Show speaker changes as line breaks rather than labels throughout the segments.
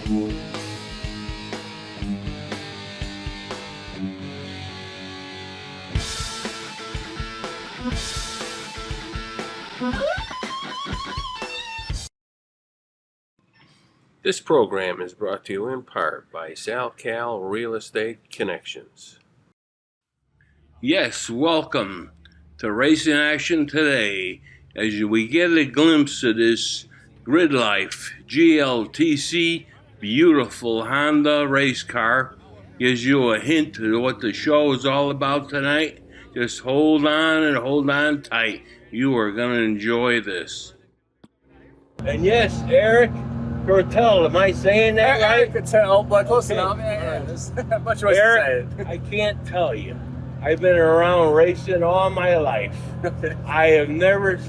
This program is brought to you in part by SalCal Real Estate Connections. Yes, welcome to Racing Action Today as we get a glimpse of this Gridlife GLTC beautiful Honda race car. Gives you a hint of what the show is all about tonight. Just hold on and hold on tight. You are going to enjoy this. And yes, Eric Cortell, am I saying that right?
Eric Cortell, but close
Okay.
enough. Yeah, there's not much ways
Eric,
to say it.
I can't tell you. I've been around racing all my life. I have never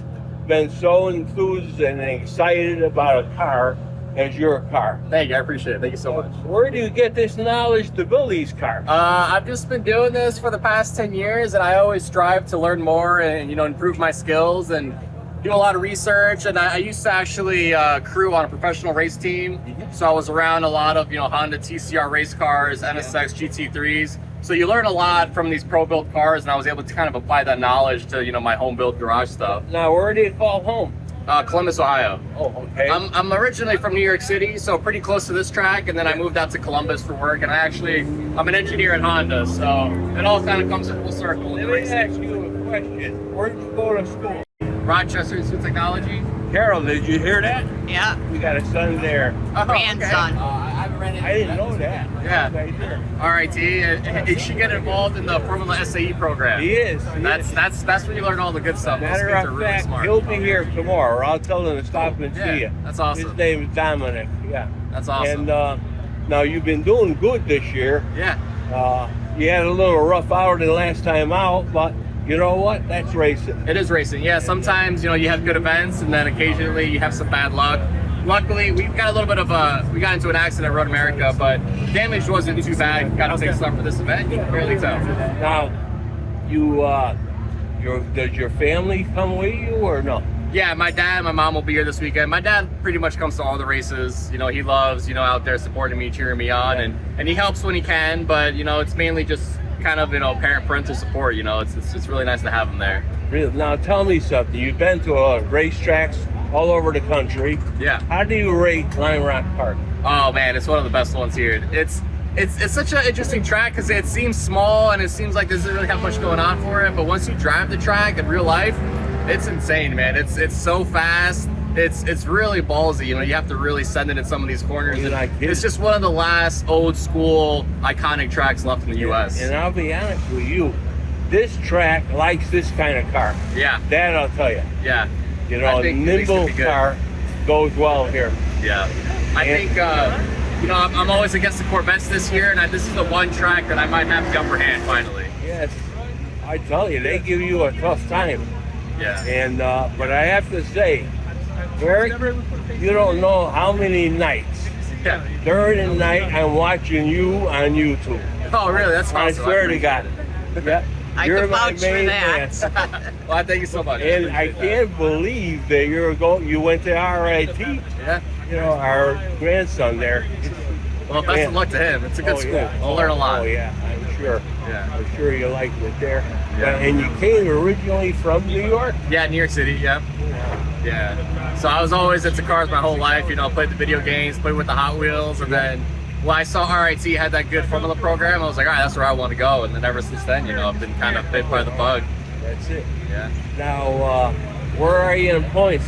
been so enthused and excited about a car as your car.
Thank you, I appreciate it. Thank you so much.
Where do you get this knowledge to build these cars?
I've just been doing this for the past 10 years, and I always strive to learn more and improve my skills and do a lot of research. And I used to actually crew on a professional race team, so I was around a lot of Honda TCR race cars, NSX GT3s. So you learn a lot from these pro-built cars, and I was able to kind of apply that knowledge to my home-built garage stuff.
Now, where do you call home?
Columbus, Ohio.
Oh, okay.
I'm originally from New York City, so pretty close to this track, and then I moved out to Columbus for work, and I'm an engineer at Honda, so it all kind of comes full circle.
Let me ask you a question. Where did you go to school?
Rochester Institute of Technology.
Carol, did you hear that?
Yeah,
We got a son there.
grandson.
I didn't know that.
Yeah.
Right there.
RIT, and he should get involved in the Formula SAE program.
He is.
That's where you learn all the good stuff. Those
Matter
kids are
of
really
fact,
smart.
he'll be here tomorrow. I'll tell him to stop and
Yeah,
see you.
that's awesome.
His name is Dominic. Yeah.
That's awesome.
And now you've been doing good this year.
Yeah.
You had a little rough outing last time out, but you know what? That's racing.
It is racing. Yeah, sometimes you have good events, and then occasionally you have some bad luck. Luckily, we got a little bit of we got into an accident at Road America, but damage wasn't too bad. Got to take stuff for this event. You can barely tell.
Now, does your family come with you or no?
Yeah, my dad and my mom will be here this weekend. My dad pretty much comes to all the races. He loves, out there supporting me, cheering me on, and he helps when he can, but, it's mainly just kind of, parental support, It's really nice to have him there.
Really? Now, tell me something. You've been to racetracks all over the country.
Yeah.
How do you rate Lime Rock Park?
Oh, man, it's one of the best ones here. It's such an interesting track because it seems small and it seems like there doesn't really have much going on for it, but once you drive the track in real life, it's insane, man. It's so fast. It's really ballsy. You have to really send it in some of these corners. It's just one of the last old school iconic tracks left in the U.S.
And I'll be honest with you, this track likes this kind of car.
Yeah.
That I'll tell you.
Yeah.
A nimble car goes well here.
Yeah. I think, I'm always against the Corvettes this year, and this is the one track that I might have the upper hand finally.
Yes. I tell you, they give you a tough time.
Yeah.
And but I have to say, Eric, you don't know how many nights during the night I'm watching you on YouTube.
Oh, really? That's awesome.
I swear to God. Yep.
I
You're
can
my
vouch for
main
that.
man.
Well, thank you so much.
And I can't believe that you went to RIT.
Yeah.
Our grandson there.
Well, best of luck to him. It's a good school.
Yeah.
I'll learn a lot.
Oh yeah, I'm sure.
Yeah.
I'm sure you liked it there.
Yeah.
And you came originally from New York?
Yeah, New York City. Yeah. Yeah. So I was always into cars my whole life. Played the video games, played with the Hot Wheels, and then when I saw RIT had that good formula program, I was like, all right, that's where I want to go. And then ever since then, I've been kind of bit by the bug.
That's it.
Yeah.
Now, where are you in points?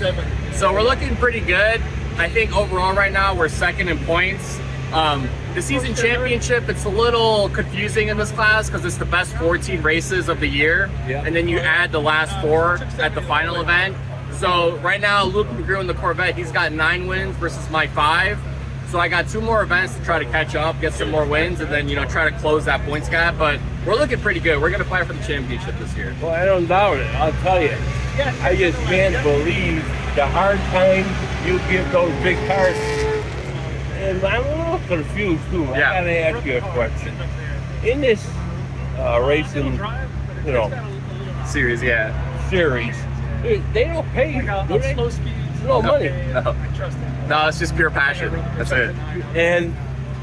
So we're looking pretty good. I think overall right now we're second in points. The season championship, it's a little confusing in this class because it's the best 14 races of the year, and then you add the last 4 at the final event. So right now, Luke McGrew in the Corvette, he's got 9 wins versus my 5. So I got 2 more events to try to catch up, get some more wins, and then try to close that points gap. But we're looking pretty good. We're going to fight for the championship this year.
Well, I don't doubt it. I'll tell you. I just can't believe the hard time you give those big cars. And I'm a little confused too.
Yeah.
I gotta ask you a question. In this racing,
Series, yeah.
series, they don't pay you, do they? no money.
No. No, it's just pure passion. That's it.
And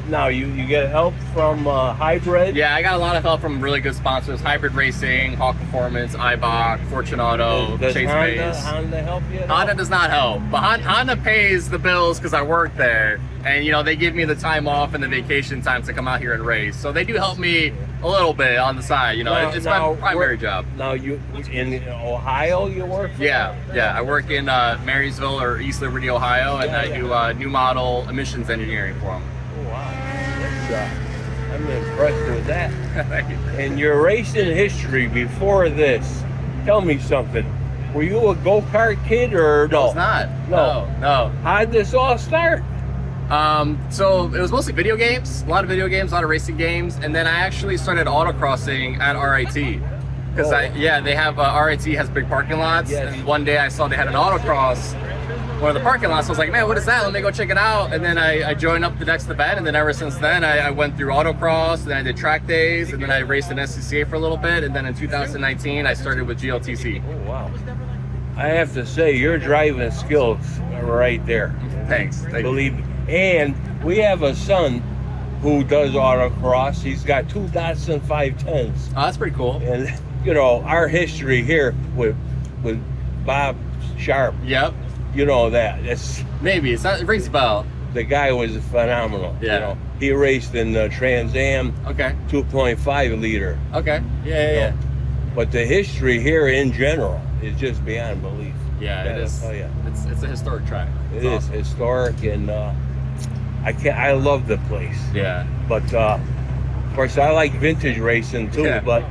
now you get help from Hybrid.
Yeah, I got a lot of help from really good sponsors: Hybrid Racing, Hawk Performance, iBach, Fortunato,
Does
Chase Bays.
Honda help you?
Honda does not help, but Honda pays the bills because I work there, and you know they give me the time off and the vacation time to come out here and race. So they do help me a little bit on the side. You know, it's my primary job.
Now you in Ohio you work?
Yeah. I work in Marysville or East Liberty, Ohio, and I do new model emissions engineering for them.
Oh, wow, I'm impressed with that.
Thank you.
And your racing history before this, tell me something. Were you a go-kart kid or no?
I was not. No.
How did this all start?
So it was mostly video games, a lot of video games, a lot of racing games, and then I actually started autocrossing at RIT. Because they have RIT has big parking lots, and one day I saw they had an autocross, one of the parking lots. I was like, man, what is that? Let me go check it out. And then I joined up the next event, and then ever since then I went through autocross, and then I did track days, and then I raced in SCCA for a little bit, and then in 2019 I started with GLTC.
Oh wow! I have to say your driving skills are right there.
Thanks.
Believe me. And we have a son who does autocross. He's got 2 Datsun 510s.
Oh, that's pretty cool.
And you know our history here with Bob Sharp.
Yep.
You know that.
It rings a bell.
The guy was phenomenal.
Yeah.
You know, he raced in the Trans Am.
Okay.
2.5 liter.
Okay. Yeah.
But the history here in general is just beyond belief.
Yeah, it is.
Oh yeah.
It's a historic track.
It is awesome. Historic, and I love the place.
Yeah.
But of course I like vintage racing too. Yeah. But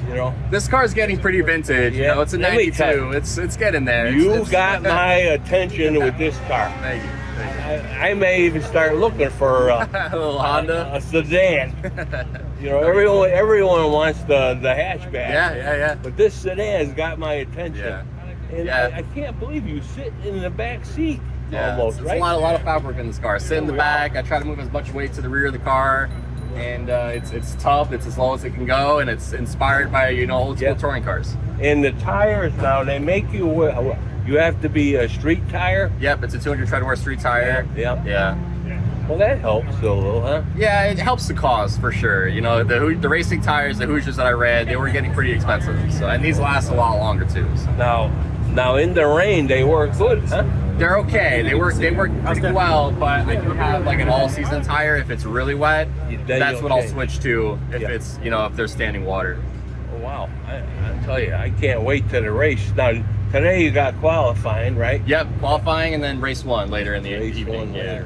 you know,
this car's getting pretty vintage. Yeah. You know, it's a '92. It's getting there.
You got my attention with this car.
Thank you.
I may even start looking for
a little Honda,
a sedan. You know, everyone wants the hatchback.
Yeah.
But this sedan's got my attention.
Yeah.
And I can't believe you sit in the back seat.
Yeah,
almost,
it's
right?
a lot of fabric in this car. Sit in the back. I try to move as much weight to the rear of the car, and it's tough. It's as low as it can go, and it's inspired by old school touring cars.
And the tires now, they make you have to be a street tire.
Yep, it's a 200 tread street tire.
Yeah. Well, that helps a little, huh?
Yeah, it helps the cause for sure. You know, the racing tires, the Hoosiers that I read, they were getting pretty expensive. So, and these last a lot longer too. So.
Now in the rain, they work good, huh?
They're okay. They work pretty well, but I do have like an all-season tire. If it's really wet, that's what I'll switch to. If it's if there's standing water.
Oh wow! I tell you, I can't wait to the race. Now today you got qualifying, right?
Yep, qualifying and then race 1 later in the evening. Yeah.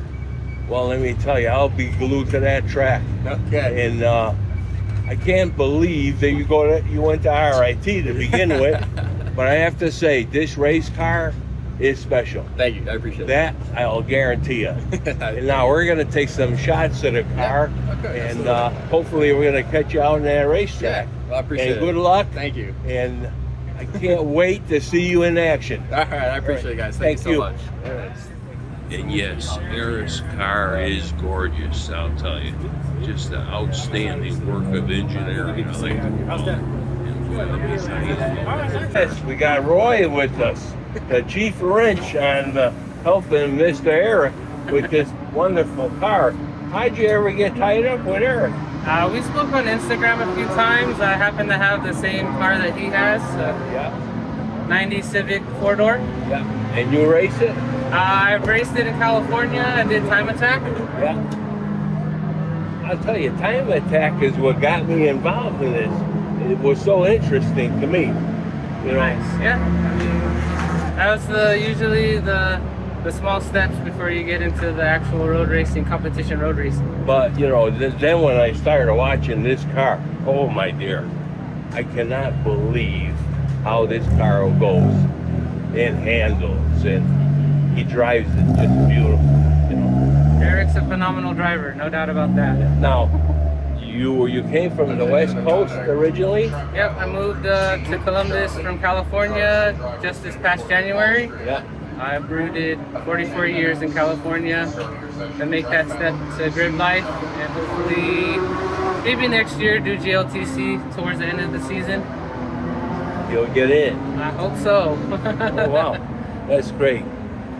Well, let me tell you, I'll be glued to that track.
Okay.
And I can't believe that you went to RIT to begin with, but I have to say this race car is special.
Thank you, I appreciate
that. I'll guarantee you. And now we're going to take some shots of the car, and hopefully we're going to catch you out on that racetrack.
Yeah, well, I appreciate it.
And good luck.
Thank you.
And I can't wait to see you in action.
All right, I appreciate it, guys. Thank you so much.
All right.
And yes, Eric's car is gorgeous, I'll tell you. Just an outstanding work of engineering, I like to call it. And boy, let me tell you.
Yes, we got Roy with us, the chief wrench on helping Mr. Eric with this wonderful car. How'd you ever get tied up with Eric?
We spoke on Instagram a few times. I happen to have the same car that he has, 90 Civic 4-door.
Yeah. And you race it?
I've raced it in California. I did Time Attack.
Yeah. I'll tell you, Time Attack is what got me involved in this. It was so interesting to me.
Nice. Yeah. I mean, that was usually the small steps before you get into the actual road racing, competition road racing.
But then when I started watching this car, oh my dear, I cannot believe how this car goes and handles, and he drives it just beautiful.
Eric's a phenomenal driver, no doubt about that.
Now, you came from the West Coast originally?
Yep, I moved to Columbus from California just this past January.
Yeah.
I brooded 44 years in California to make that step to Gridlife, and hopefully maybe next year do GLTC towards the end of the season.
You'll get in.
I hope so.
Oh wow, that's great.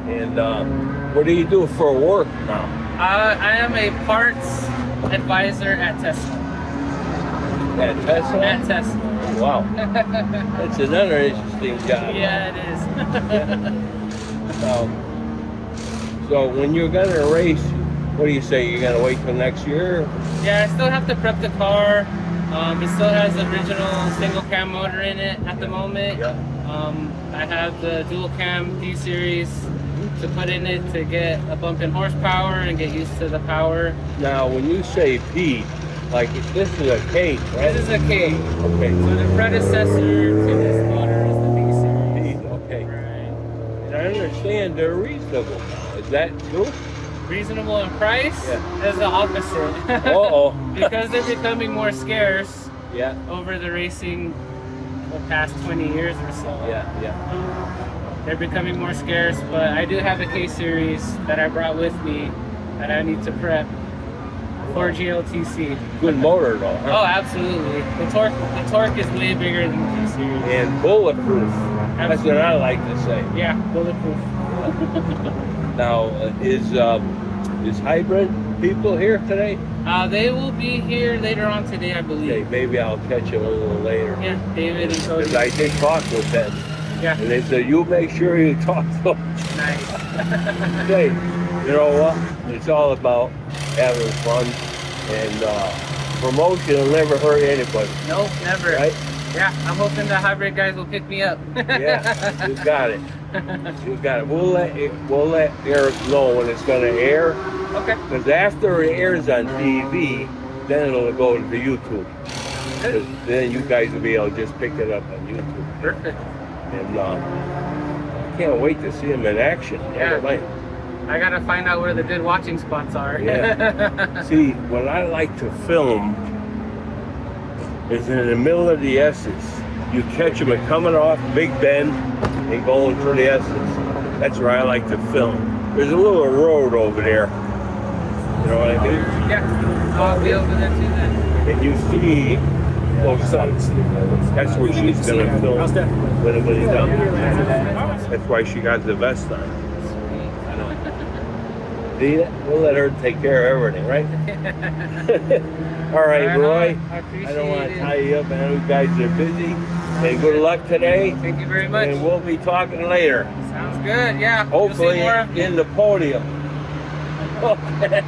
And what do you do for work now?
I am a parts advisor at Tesla.
At Tesla?
At Tesla.
Wow. That's another interesting job.
Yeah, it is.
So when you're gonna race, what do you say? You're gonna wait till next year?
Yeah, I still have to prep the car. It still has the original single cam motor in it at the moment.
Yeah.
I have the dual cam D series to put in it to get a bump in horsepower and get used to the power.
Now, when you say P, like this is a K, right?
This is a K.
Okay.
So the predecessor to this motor is the B series.
P, okay.
Right.
And I understand they're reasonable now. Is that true?
Reasonable in price
Yeah.
is the opposite.
Uh-oh.
Because they're becoming more scarce
Yeah.
over the racing the past 20 years or so.
Yeah, yeah.
They're becoming more scarce, but I do have a K series that I brought with me that I need to prep for GLTC.
Good motor though, huh?
Oh, absolutely. The torque is way bigger than the G series.
And bulletproof. That's what I like to say.
Yeah, bulletproof.
Now, is hybrid people here today?
They will be here later on today, I believe.
Okay, maybe I'll catch them a little later.
Yeah, David and Cody.
Because I did talk with them.
Yeah.
And they said, you make sure you talk to them.
Nice.
Hey, you know what? It's all about having fun. And promotion will never hurt anybody.
Nope, never.
Right?
Yeah, I'm hoping the hybrid guys will pick me up.
Yeah, you got it. You got it. We'll let Eric know when it's going to air.
Okay.
Because after it airs on TV, then it'll go to the YouTube. 'Cause then you guys will be able to just pick it up on YouTube.
Perfect.
And I can't wait to see him in action.
Yeah. I gotta find out where the good watching spots are.
Yeah. See, what I like to film is in the middle of the S's. You catch them coming off Big Bend and going through the S's. That's where I like to film. There's a little road over there. You know what I mean?
Yeah. I'll be over there too then.
And you see both sides. That's where she's gonna film when he's done. That's why she got the vest on. See that? We'll let her take care of everything, right? All right, Roy.
I appreciate
I don't want to
it.
tie you up. I know you guys are busy. And good luck today.
Thank you very much.
And we'll be talking later.
Sounds good. Yeah.
Hopefully
You'll see more of me.
in the podium. Okay.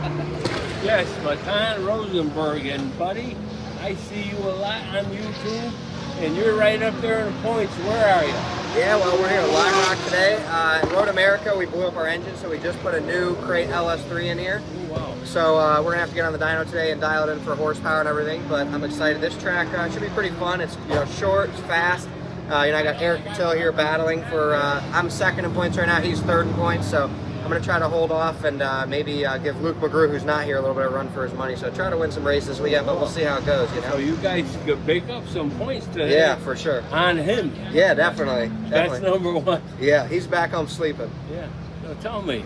Yes, Matan Rosenberg and buddy, I see you a lot on YouTube, and you're right up there in the points. Where are you?
Yeah, well, we're here at Black Rock today. In Road America, we blew up our engine, so we just put a new crate LS3 in here.
Oh, wow.
So we're gonna have to get on the dyno today and dial it in for horsepower and everything. But I'm excited. This track should be pretty fun. It's short, it's fast. I got Eric Cattell here battling for. I'm second in points right now. He's third in points. So I'm gonna try to hold off and maybe give Luke McGrew, who's not here, a little bit of a run for his money. So try to win some races we got, but we'll see how it goes. You know.
So you guys could pick up some points today.
Yeah, for sure.
On him.
Yeah, definitely.
That's number one.
Yeah, he's back home sleeping.
Yeah. So tell me,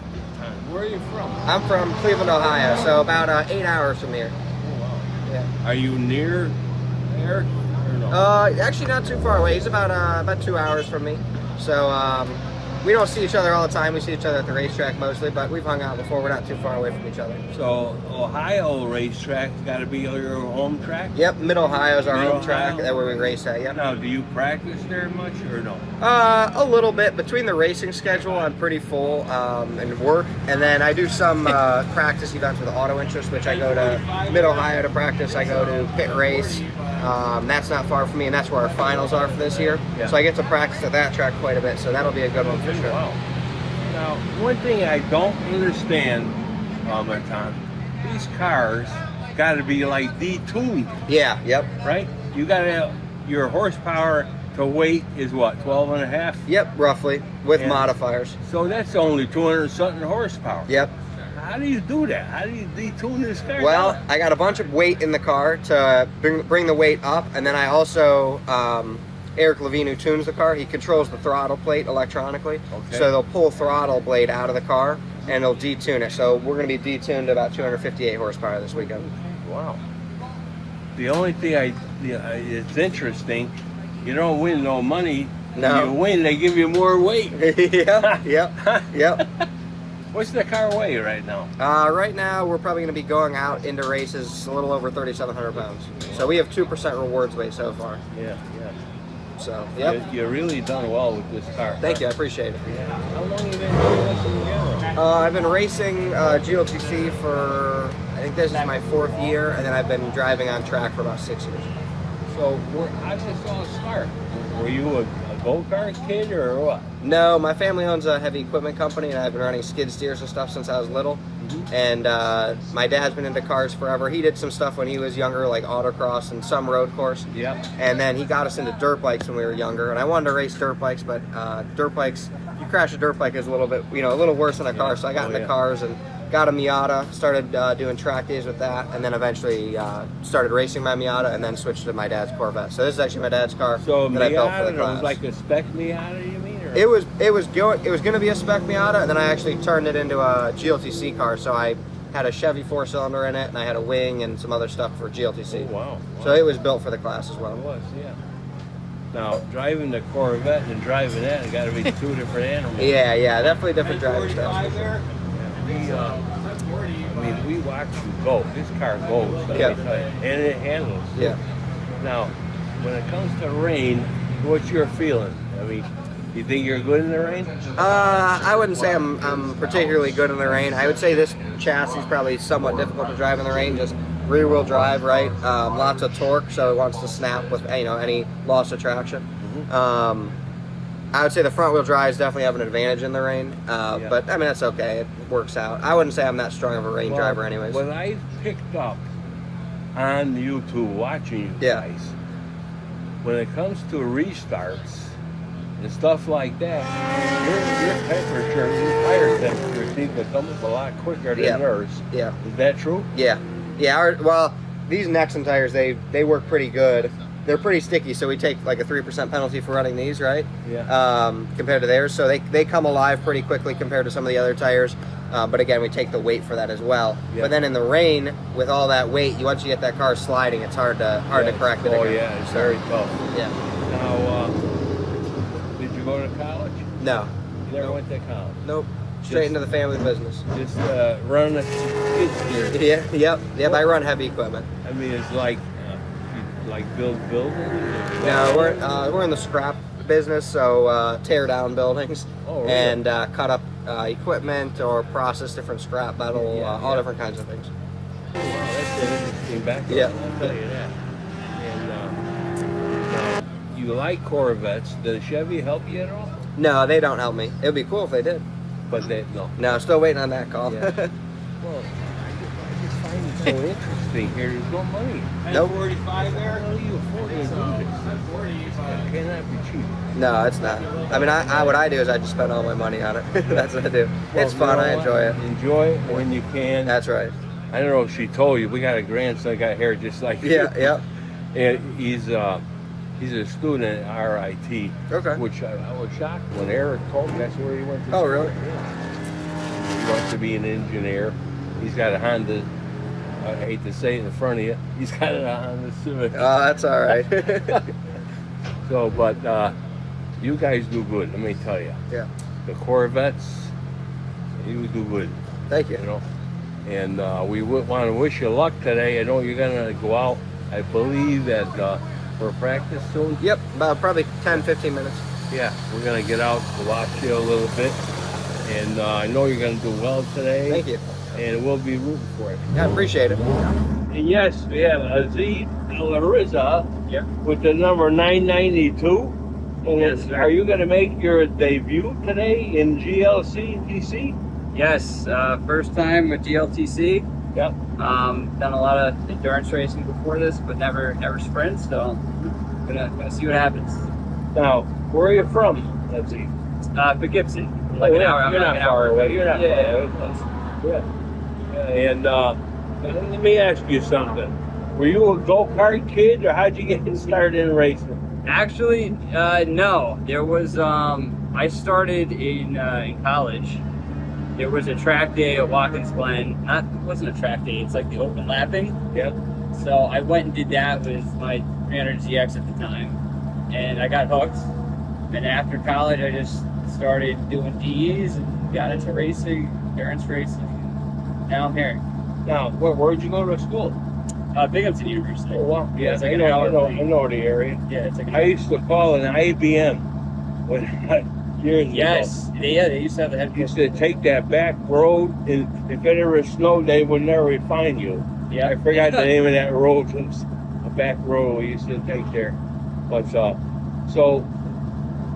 where are you from?
I'm from Cleveland, Ohio, so about 8 hours from here.
Oh, wow.
Yeah.
Are you near Eric or no?
Actually not too far away. He's about 2 hours from me. So we don't see each other all the time. We see each other at the racetrack mostly, but we've hung out before. We're not too far away from each other.
So Ohio racetrack's got to be your home track?
Yep, Mid-Ohio is our home
Mid-Ohio?
track. That's where we race at, yep.
Now, do you practice there much or no?
A little bit. Between the racing schedule, I'm pretty full and work. And then I do some practice events with Auto Interest, which I go to Mid-Ohio to practice. I go to Pit Race. That's not far from me, and that's where our finals are for this year.
Yeah.
So I get to practice at that track quite a bit, so that'll be a good one for sure.
Wow. Now, one thing I don't understand, Matan, these cars got to be like detuned,
Yeah, yep.
right? You got to have your horsepower to weight is what, 12 and a half?
Yep, roughly, with
Yeah.
modifiers.
So that's only 200 something horsepower.
Yep.
How do you do that? How do you detune this car?
Well, I got a bunch of weight in the car to bring the weight up, and then I also, Eric Levine, who tunes the car, he controls the throttle plate electronically.
Okay.
So they'll pull throttle blade out of the car, and they'll detune it. So we're going to be detuned to about 258 horsepower this weekend.
Wow. The only thing it's interesting, you don't win no money
No.
You win, they give you more weight.
Yep.
What's the car weigh right now?
Right now, we're probably going to be going out into races a little over 3,700 pounds. So we have 2% rewards weight so far.
Yeah.
So, yep.
You really done well with this car.
Thank you, I appreciate it.
Yeah. How long have you been doing this in general?
I've been racing GLTC for, I think this is my 4th year, and then I've been driving on track for about 6 years.
So how did this all start? Were you a go-kart kid or what?
No, my family owns a heavy equipment company, and I've been running skid steers and stuff since I was little. And my dad's been into cars forever. He did some stuff when he was younger, like autocross and some road course.
Yep.
And then he got us into dirt bikes when we were younger. And I wanted to race dirt bikes, but dirt bikes, if you crash a dirt bike, is a little bit, a little worse than a car. So I got into cars and got a Miata, started doing track days with that, and then eventually started racing my Miata, and then switched to my dad's Corvette. So this is actually my dad's car that I built for the class.
Was like a spec Miata, you mean? Or?
It was going to be a spec Miata, and then I actually turned it into a GLTC car. So I had a Chevy 4-cylinder in it, and I had a wing and some other stuff for GLTC.
Oh, wow.
So it was built for the class as well.
It was, yeah. Now, driving the Corvette and driving that, it got to be 2 different animals.
Yeah, definitely different driving styles.
We watch you go. This car goes, and it handles.
Yeah.
Now, when it comes to rain, what's your feeling? I mean, you think you're good in the rain?
I wouldn't say I'm particularly good in the rain. I would say this chassis is probably somewhat difficult to drive in the rain. Just rear-wheel drive, right? Lots of torque, so it wants to snap with any loss of traction. I would say the front-wheel drives definitely have an advantage in the rain, but I mean that's okay. It works out. I wouldn't say I'm that strong of a rain driver, anyways.
What I picked up on YouTube watching you guys, when it comes to restarts and stuff like that, your temperature, your tire temperature seems to come up a lot quicker than yours.
Yeah.
Is that true?
Yeah. Well, these Nexen tires, they work pretty good. They're pretty sticky, so we take like a 3% penalty for running these, right?
Yeah.
Compared to theirs, so they come alive pretty quickly compared to some of the other tires. But again, we take the weight for that as well.
Yeah.
But then in the rain, with all that weight, once you get that car sliding, it's hard to correct it again.
Oh yeah, it's very tough.
Yeah.
Now, did you go to college?
No.
You never went to college?
Nope. Straight into the family business.
Just run a skid steer.
Yeah. Yep. I run heavy equipment.
I mean, it's like build buildings.
No, we're in the scrap business, so tear down buildings and cut up equipment or process different scrap metal, all different kinds of things.
Wow, that's an interesting background.
Yeah.
I'll tell you that. And now, you like Corvettes. Does Chevy help you at all?
No, they don't help me. It would be cool if they did.
But they no.
No, still waiting on that call.
Yeah. Well, I just find it so interesting here. There's no money.
Nope.
45 there.
How do you afford to do this? It cannot be cheap.
No, it's not. I mean, what I do is I just spend all my money on it. That's what I do.
Well,
It's fun. I enjoy it.
Enjoy it when you can.
That's right.
I don't know if she told you, we got a grandson got hair just like you.
Yeah.
And he's a student at RIT.
Okay.
Which I was shocked when Eric told me that's where he went to.
Oh, really?
Yeah. He wants to be an engineer. He's got a Honda. I hate to say it in front of you. He's got a Honda Civic.
Oh, that's all right.
So, but you guys do good. Let me tell you.
Yeah.
The Corvettes, you do good.
Thank you.
You know. And we would want to wish you luck today. I know you're gonna go out. I believe at for practice soon.
Yep. About probably 10-15 minutes.
Yeah, we're gonna get out to watch you a little bit, and I know you're gonna do well today.
Thank you.
And we'll be rooting for it.
Yeah, I appreciate it.
And yes, we have Aziz Alariza with the number 992. And
Yes, sir.
are you gonna make your debut today in GLC TC?
Yes, first time with GLTC.
Yep.
Done a lot of endurance racing before this, but never sprints. So gonna see what happens.
Now, where are you from, Aziz?
Poughkeepsie. Like an hour.
You're not far away. You're not far
Yeah.
away. Yeah. And let me ask you something. Were you a go-kart kid, or how'd you get started in racing?
Actually, no. There was I started in college. There was a track day at Watkins Glen. It wasn't a track day. It's like the open lapping.
Yeah.
So I went and did that with my 300ZX at the time, and I got hooked. And after college, I just started doing DEs and got into racing, endurance racing. Now I'm here.
Now, where'd you go to school?
Binghamton University.
Oh, wow.
Yeah, it's like
I
an hour.
know the area.
Yeah, it's like an
I used to call it an IBM when, years ago.
Yes, yeah, they used to have the
Used
headquarters.
to take that back road, and if it ever snowed, they would never find you.
Yeah,
I forgot the name of that road. It was a back road we used to take there. But so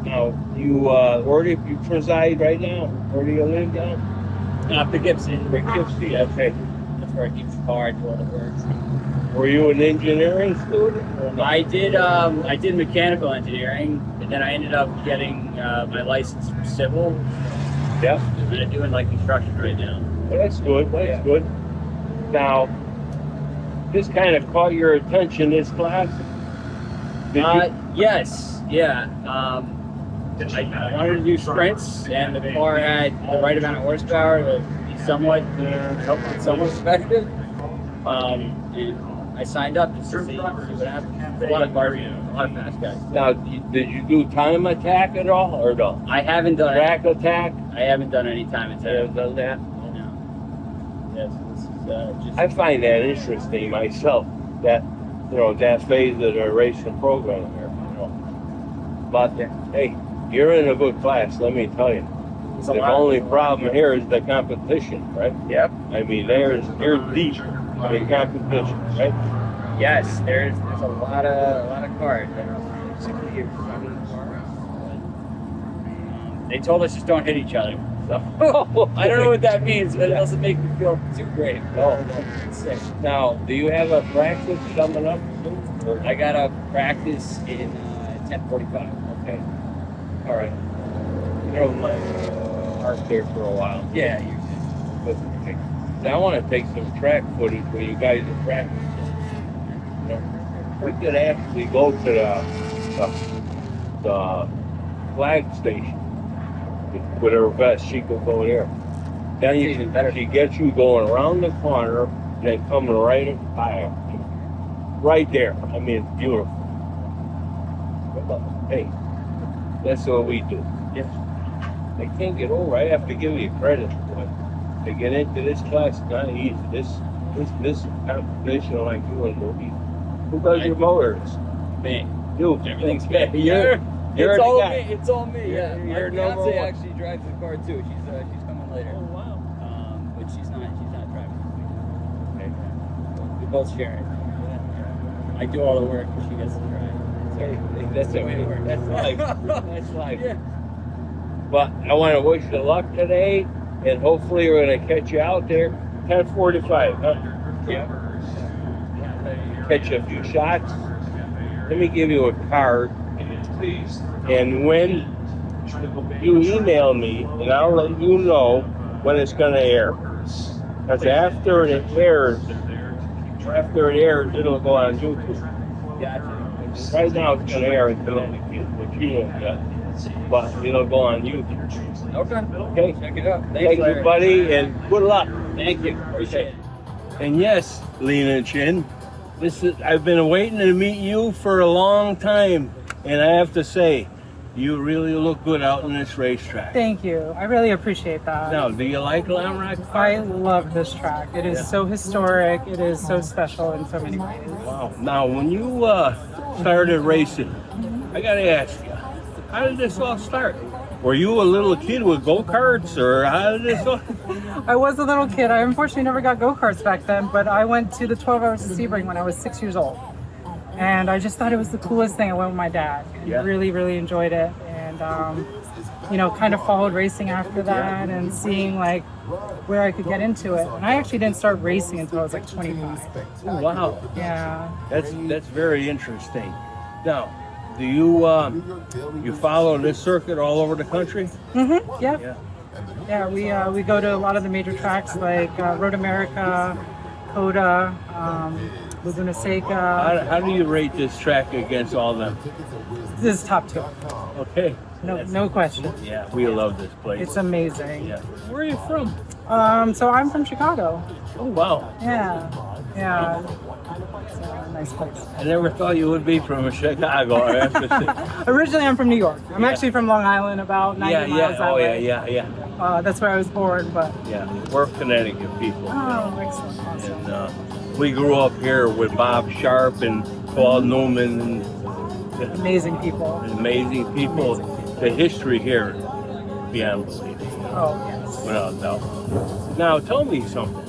now where do you preside right now? Where do you live now?
Poughkeepsie.
Poughkeepsie. Okay.
That's where I keep the car and do all the work.
Were you an engineering student? Or not?
I did mechanical engineering, and then I ended up getting my license for civil.
Yeah.
I'm doing like construction right now.
Well, that's good. That's good. Now, this kind of caught your attention, this class? Did you?
Yes, yeah. I wanted to do sprints, and the car had the right amount of horsepower to be somewhat somewhat competitive. And I signed up to see what happened. A lot of cars, a lot of fast guys.
Now, did you do time attack at all, or no?
I haven't done
Track attack?
I haven't done any time
You
attack.
haven't done that?
No. Yes, this is just.
I find that interesting myself, that, that phase of the racing program there, But, hey, you're in a good class, let me tell you.
It's a
The
lot.
only problem here is the competition, right?
Yep.
I mean, you're deep in competition, right?
Yes, there's a lot of cars that are 60 years running cars. They told us just don't hit each other. So I don't know what that means, but it doesn't make me feel too great.
No.
It's sick.
Now, do you have a practice coming up soon? Or-
I got to practice in 10:45.
Okay. All right. Park there for a while.
Yeah, you
Now, I want to take some track footage where you guys are practicing. We could actually go to the flag station with her vest. She could go there. Then you
even better.
she gets you going around the corner, then coming right by, right there. I mean, it's beautiful. But, hey, that's what we do.
Yes.
I can't get over. I have to give you credit for it. To get into this class is not easy. This competition like you and Louis. Who does your motors?
Me.
You.
Everything's me.
You're
it's
the
all
guy.
me. It's all me. Yeah.
You're
My
number
fiance
one.
actually drives the car too. She's coming later.
Oh wow.
But she's not driving. We both share it. I do all the work, and she gets to drive.
Hey, that's
the way it works.
That's life. That's life.
Yeah.
But I want to wish you luck today, and hopefully we're going to catch you out there. 10:45, huh?
Yeah.
Catch a few shots. Let me give you a card, and when you email me, and I'll let you know when it's going to air. Because after it airs, it'll go on YouTube.
Gotcha.
Right now it's going to air until the keynote does, but it'll go on YouTube.
Okay.
Okay?
Check it out. Thanks,
Thank
Larry.
you, buddy, and good luck.
Thank you. Appreciate it.
And yes, Lena Chin, I've been waiting to meet you for a long time, and I have to say, you really look good out on this racetrack.
Thank you. I really appreciate that.
Now, do you like Lamrock?
I love this track. It is so historic. It is so special in so many ways.
Wow. Now, when you started racing, I got to ask you, how did this all start? Were you a little kid with go-karts, or how did this all...
I was a little kid. I unfortunately never got go-karts back then, but I went to the 12 Hours of Sebring when I was 6 years old. And I just thought it was the coolest thing. I went with my dad and
Yeah.
really, really enjoyed it. And, kind of followed racing after that and seeing like where I could get into it. And I actually didn't start racing until I was like 25.
Oh, wow.
Yeah.
That's very interesting. Now, do you follow this circuit all over the country?
Mm-hmm. Yeah.
Yeah.
Yeah, we go to a lot of the major tracks like Road America, Coda, Laguna Seca.
How do you rate this track against all them?
This is top two.
Okay.
No question.
Yeah, we love this place.
It's amazing.
Yeah. Where are you from?
So I'm from Chicago.
Oh, wow.
Yeah. Yeah, it's a nice place.
I never thought you would be from Chicago. I have to say.
Originally, I'm from New York. I'm actually from Long Island, about 90 miles
Oh,
away.
yeah.
That's where I was born, but...
Yeah, we're Connecticut people.
Oh, excellent, awesome.
And we grew up here with Bob Sharp and Paul Newman and
Amazing people.
amazing people. The history here, beyond belief,
Oh, yes.
without doubt. Now, tell me something.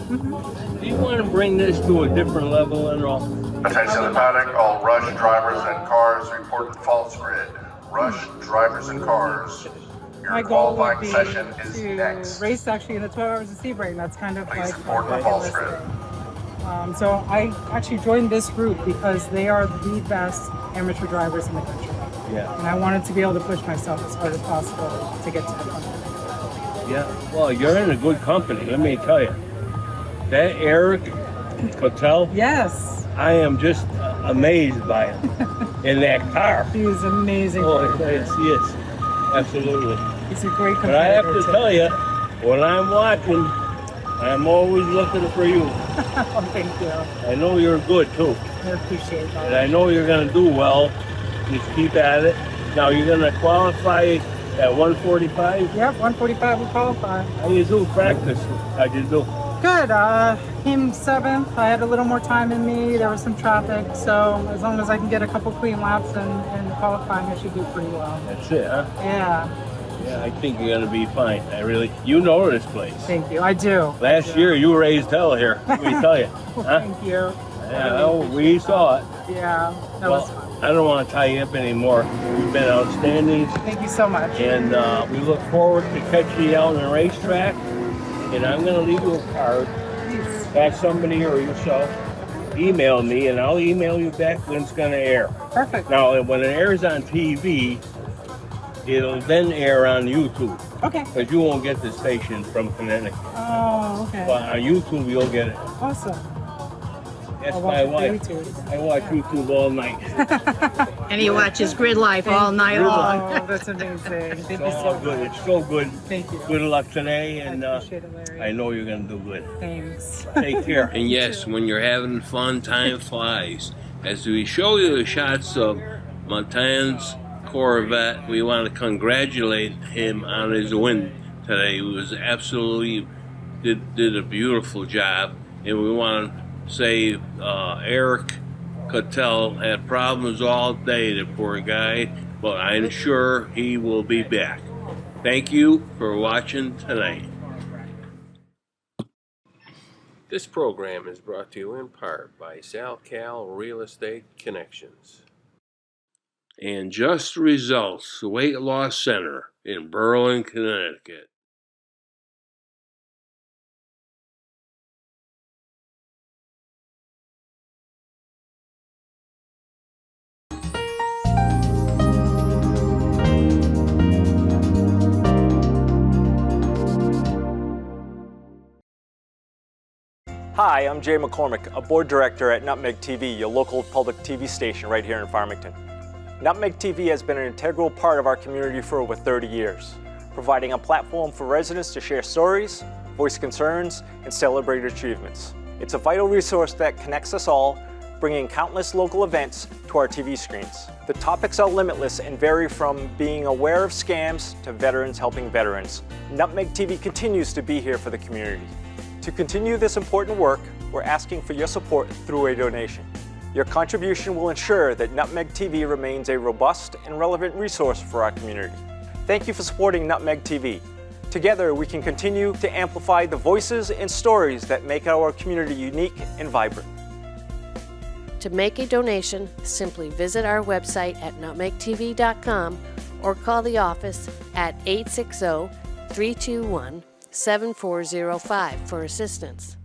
Do you want to bring this to a different level and all?
Attention the paddock, all rush drivers and cars report to false grid. Rush drivers and cars.
My
Your
goal would
qualifying
be
session is
to
next.
race actually in the 12 hours of Sebring. That's kind of
Please
like
report
my
to false
bucket list
grid.
thing. So I actually joined this group because they are the best amateur drivers in the country.
Yeah.
And I wanted to be able to push myself as hard as possible to get to the front.
Yeah. Well, you're in a good company, let me tell you. That Eric Patel,
Yes,
I am just amazed by him in that car.
he was amazing.
Oh, yes, yes. Absolutely.
He's a great competitor.
But I have to
too.
tell you, when I'm watching, I'm always looking for you.
Oh, thank you.
I know you're good too.
I appreciate that.
And I know you're going to do well. Just keep at it. Now you're going to qualify at 145?
Yep, 145 will qualify.
How you do practice? How'd you do?
Good. Came 7th. I had a little more time in me. There was some traffic, so as long as I can get a couple clean laps and qualifying, I should do pretty well.
That's it, huh?
Yeah.
Yeah, I think you're going to be fine. You know this place.
Thank you. I do.
Last year you raised hell here, let me tell you. Huh?
Thank you.
Yeah, oh, we saw it.
Yeah, that was fun.
I don't want to tie you up anymore. You've been outstanding,
Thank you so much.
and we look forward to catching you out on the racetrack. And I'm going to leave you a card.
Please.
Have somebody or yourself email me, and I'll email you back when it's going to air.
Perfect.
Now, when it airs on TV, it'll then air on YouTube,
Okay.
because you won't get the station from Connecticut.
Oh, okay.
But on YouTube, you'll get it.
Awesome.
That's
I'll
my
watch
wife.
YouTube.
I watch YouTube all night.
And he watches Gridlife all night long.
Oh, that's amazing. Thank
It's
you so
all good.
much.
It's so good.
Thank you.
Good luck today, and
I appreciate it, Larry.
I know you're going to do good.
Thanks.
Take care.
And yes, when you're having fun, time flies. As we show you the shots of Montan's Corvette, we want to congratulate him on his win today. He was absolutely did a beautiful job, and we want to say Eric Cattell had problems all day, the poor guy, but I'm sure he will be back. Thank you for watching tonight. This program is brought to you in part by SalCal Real Estate Connections and Just Results Weight Loss Center in Berlin, Connecticut.
Hi, I'm Jay McCormick, a board director at Nutmeg TV, your local public TV station right here in Farmington. Nutmeg TV has been an integral part of our community for over 30 years, providing a platform for residents to share stories, voice concerns, and celebrate achievements. It's a vital resource that connects us all, bringing countless local events to our TV screens. The topics are limitless and vary from being aware of scams to veterans helping veterans. Nutmeg TV continues to be here for the community. To continue this important work, we're asking for your support through a donation. Your contribution will ensure that Nutmeg TV remains a robust and relevant resource for our community. Thank you for supporting Nutmeg TV. Together, we can continue to amplify the voices and stories that make our community unique and vibrant.
To make a donation, simply visit our website at nutmegtv.com or call the office at 860-321-7405 for assistance.